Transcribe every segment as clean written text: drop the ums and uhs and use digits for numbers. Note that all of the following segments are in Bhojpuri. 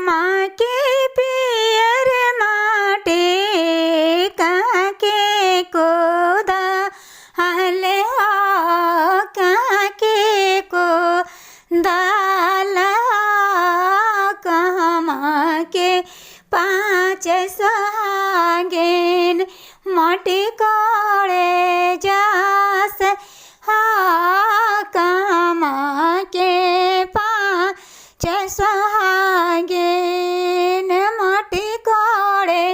कामा के पियर माटे कहाँ के कोदा हले हो कहाँ के को दाला कामा के पाँच सुहागिन माटी कोड़े जास हा कामा के पाँच सुहागिन माटी कोड़े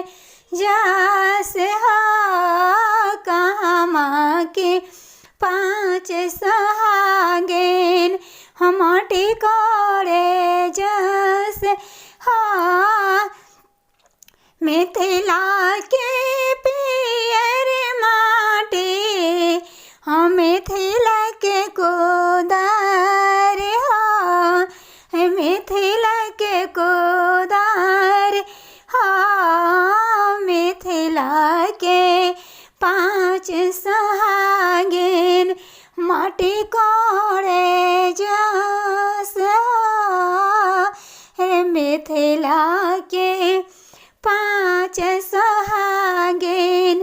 जास हा कामा के पाँच सुहागिन माटी कोड़े जास हा मिथिला के पियर माटी मिथिला के कोदार हो मिथिला के कोदार हो मिथिला के पाँच सुहागिन माटी कोड़े जास मिथिला के पाँच सुहागिन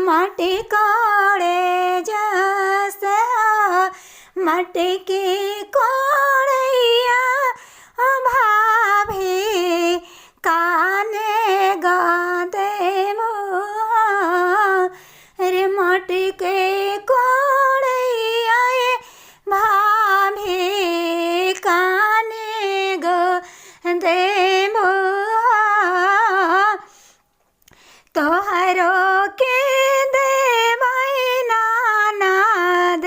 माटी कोड़े जास माटी के कोड़ैया भाभी काने गादे रे माटी के कोड़ैया भाभी काने गादे तोहरो के देवै नानाद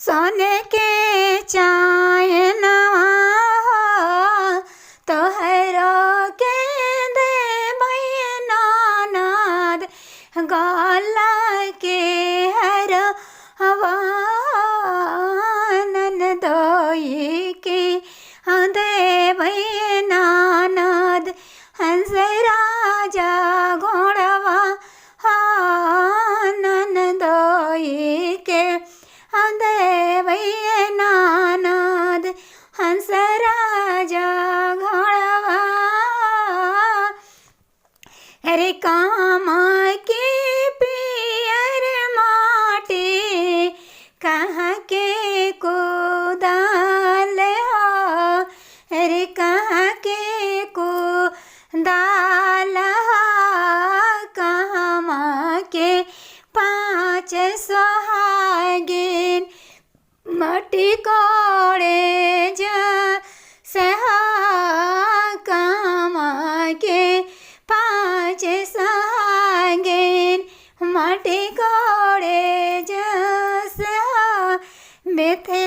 सोने के चायना तोहरो के देवै नानाद गला के हर हवानन दोई के देवै नानाद हंस राजा घोड़वा नन दोई के देवै नानाद हंस राजा घोड़वा अरे कामा के पियर माटी कहाँ के कोदाल हो अरे कहाँ के को दाल कामा के पाँच सुहागिन माटी कोड़े जास कामा के पाँच सुहागिन माटी कोड़े जास मिथिला